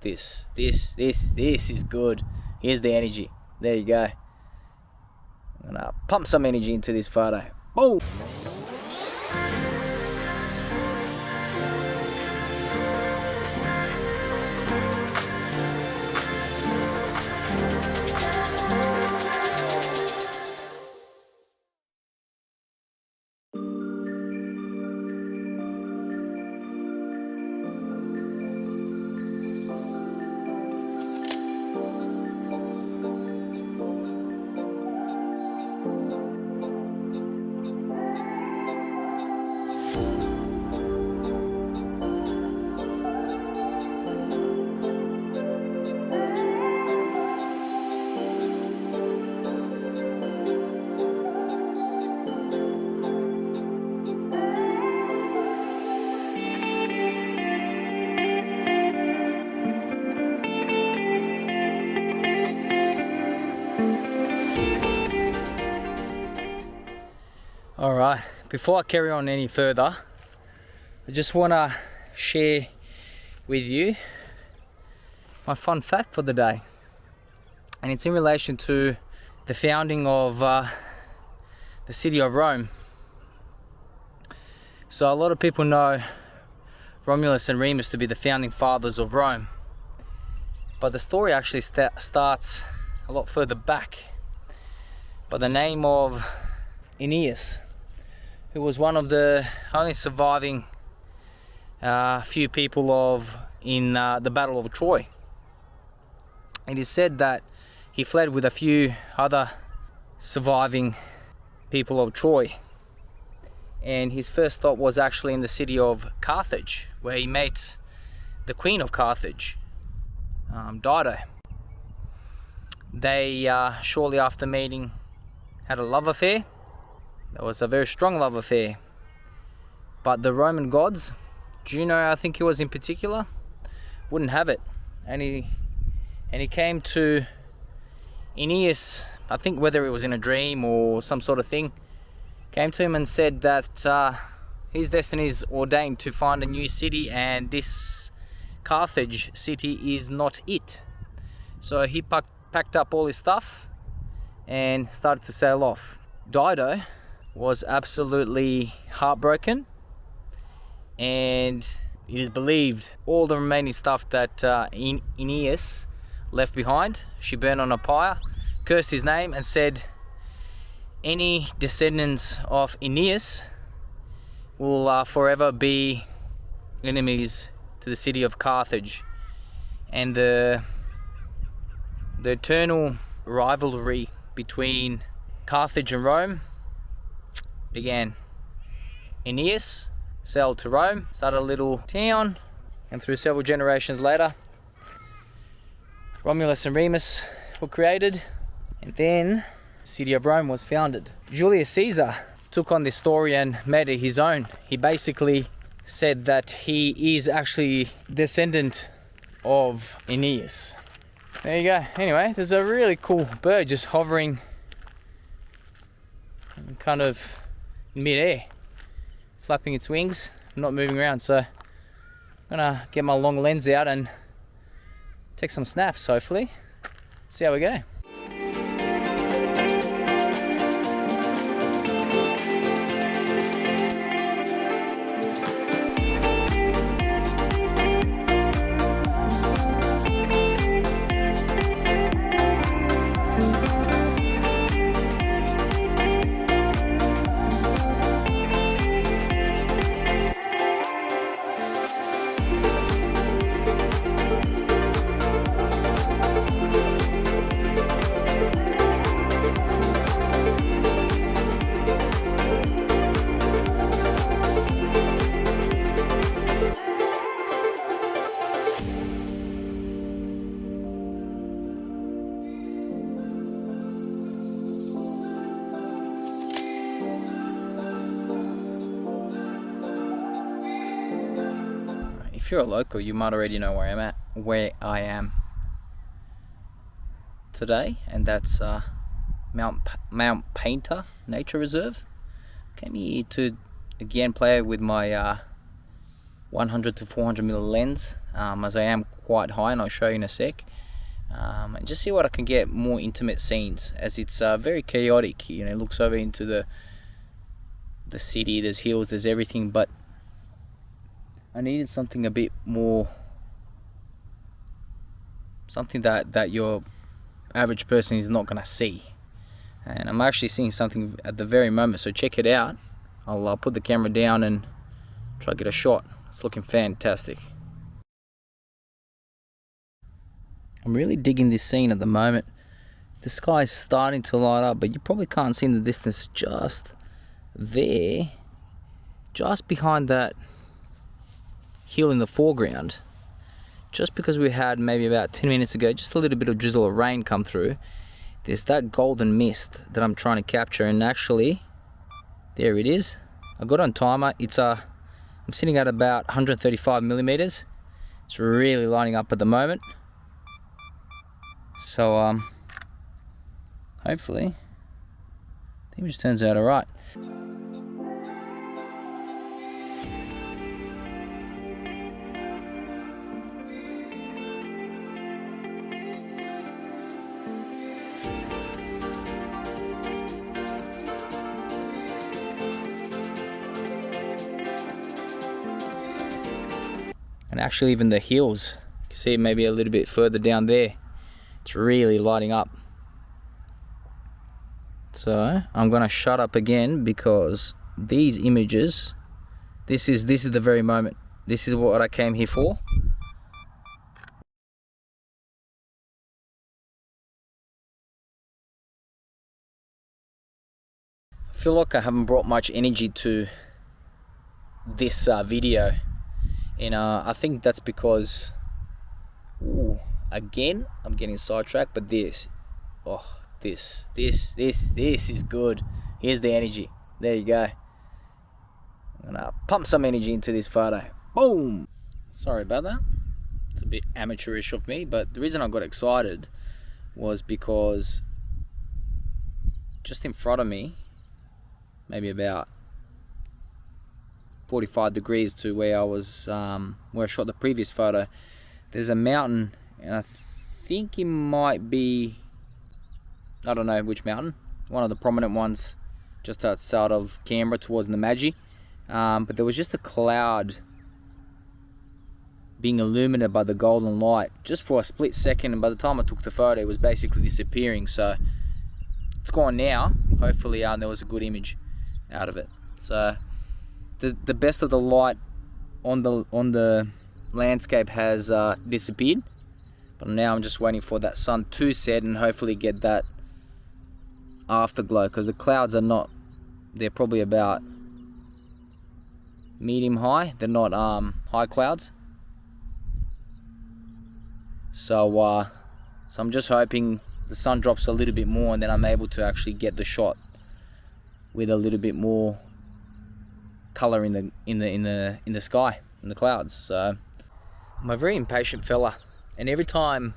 this. This is good. Here's the energy. There you go. I'm gonna pump some energy into this photo. Boom! Alright, before I carry on any further, I just want to share with you my fun fact for the day. And it's in relation to the founding of the city of Rome. So a lot of people know Romulus and Remus to be the founding fathers of Rome. But the story actually starts a lot further back by the name of Aeneas, who was one of the only surviving few people in the Battle of Troy. It is said that he fled with a few other surviving people of Troy, and his first stop was actually in the city of Carthage, where he met the Queen of Carthage, Dido. They shortly after meeting had a love affair. It was a very strong love affair, but the Roman gods, Juno I think it was in particular, wouldn't have it, and he came to Aeneas, I think whether it was in a dream or some sort of thing, came to him and said that his destiny is ordained to find a new city, and this Carthage city is not it. So he packed up all his stuff and started to sail off. Dido was absolutely heartbroken, and it is believed all the remaining stuff that Aeneas left behind, she burned on a pyre, cursed his name, and said any descendants of Aeneas will forever be enemies to the city of Carthage. And the eternal rivalry between Carthage and Rome began. Aeneas sailed to Rome, started a little town, and through several generations later, Romulus and Remus were created, and then the city of Rome was founded. Julius Caesar took on this story and made it his own. He basically said that he is actually descendant of Aeneas. There you go. Anyway, there's a really cool bird just hovering kind of in mid-air, flapping its wings, not moving around. So I'm gonna get my long lens out and take some snaps, hopefully. See how we go. If you're a local, you might already know where I am today, and that's Mount Painter Nature Reserve. Came here to again play with my 100 to 400 mm lens. as I am quite high, and I'll show you in a sec. And just see what I can get more intimate scenes, as it's very chaotic. You know, it looks over into the city, there's hills, there's everything, but I needed something a bit more, something that your average person is not gonna see. And I'm actually seeing something at the very moment, so check it out. I'll put the camera down and try to get a shot. It's looking fantastic. I'm really digging this scene at the moment. The sky is starting to light up, but you probably can't see in the distance just there, just behind that hill in the foreground. Just because we had maybe about 10 minutes ago just a little bit of drizzle of rain come through, there's that golden mist that I'm trying to capture, and actually there it is. I got on timer. It's I'm sitting at about 135 millimeters. It's really lining up at the moment. So hopefully the image turns out alright. And actually even the hills, you can see maybe a little bit further down there, it's really lighting up. So I'm gonna shut up again, because these images, this is the very moment. This is what I came here for. I feel like I haven't brought much energy to this video, and I think that's because, again, I'm getting sidetracked, but this is good. Here's the energy. There you go. I'm gonna pump some energy into this photo. Boom! Sorry about that. It's a bit amateurish of me, but the reason I got excited was because just in front of me, maybe about 45 degrees to where I was, where I shot the previous photo, there's a mountain, and I think it might be, I don't know which mountain, one of the prominent ones just outside of Canberra towards Namadgi, but there was just a cloud being illuminated by the golden light just for a split second, and by the time I took the photo it was basically disappearing. So it's gone now. Hopefully there was a good image out of it. So the best of the light on the landscape has disappeared, but now I'm just waiting for that sun to set and hopefully get that afterglow, because the clouds are not, they're probably about medium high, they're not high clouds. So I'm just hoping the sun drops a little bit more, and then I'm able to actually get the shot with a little bit more color in the sky, in the clouds. So I'm a very impatient fella, and every time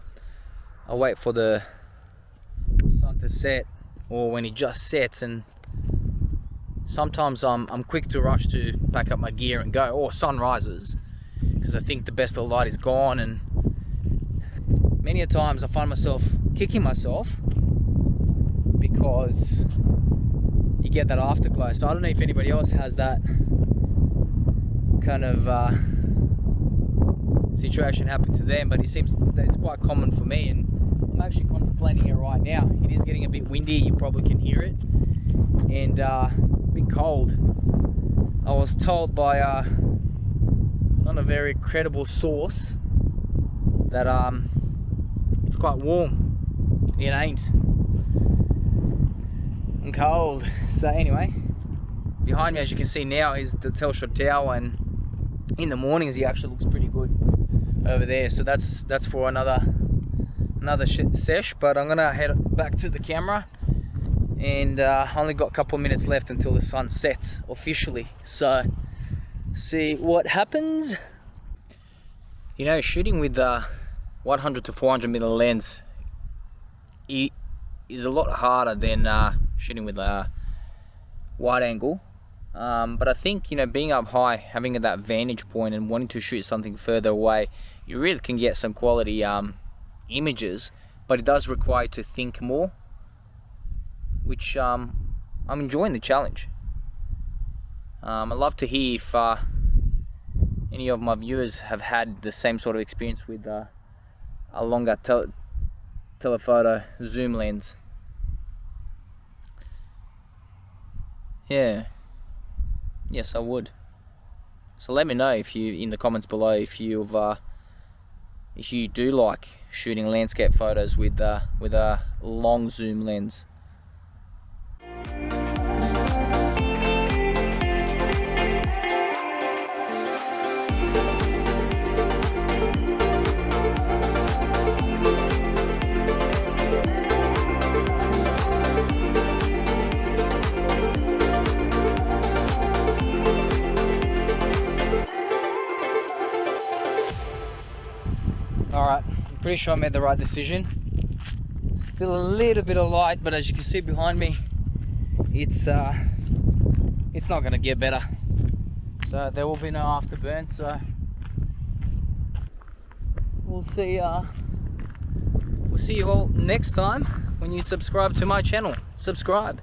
I wait for the sun to set, or when it just sets, and sometimes I'm quick to rush to pack up my gear and go, oh, sun rises, because I think the best of the light is gone. And many a times I find myself kicking myself because you get that afterglow. So I don't know if anybody else has that kind of situation happen to them, but it seems that it's quite common for me, and I'm actually contemplating it right now. It is getting a bit windy, you probably can hear it, and a bit cold. I was told by not a very credible source that it's quite warm. It ain't. And cold. So anyway, behind me, as you can see now, is the Telstra Tower, and in the mornings he actually looks pretty good over there. So that's for another sesh, but I'm gonna head back to the camera, and only got a couple of minutes left until the sun sets officially, so see what happens. You know, shooting with the 100 to 400 mm lens, it is a lot harder than shooting with a wide angle, but I think, you know, being up high, having that vantage point and wanting to shoot something further away, you really can get some quality images, but it does require you to think more, which I'm enjoying the challenge. I'd love to hear if any of my viewers have had the same sort of experience with a longer telephoto zoom lens. Yeah, yes, I would. So let me know if you, in the comments below, if you do like shooting landscape photos with a long zoom lens. Alright, I'm pretty sure I made the right decision. Still a little bit of light, but as you can see behind me, it's not going to get better. So there will be no afterburn, so we'll see you all next time when you subscribe to my channel. Subscribe.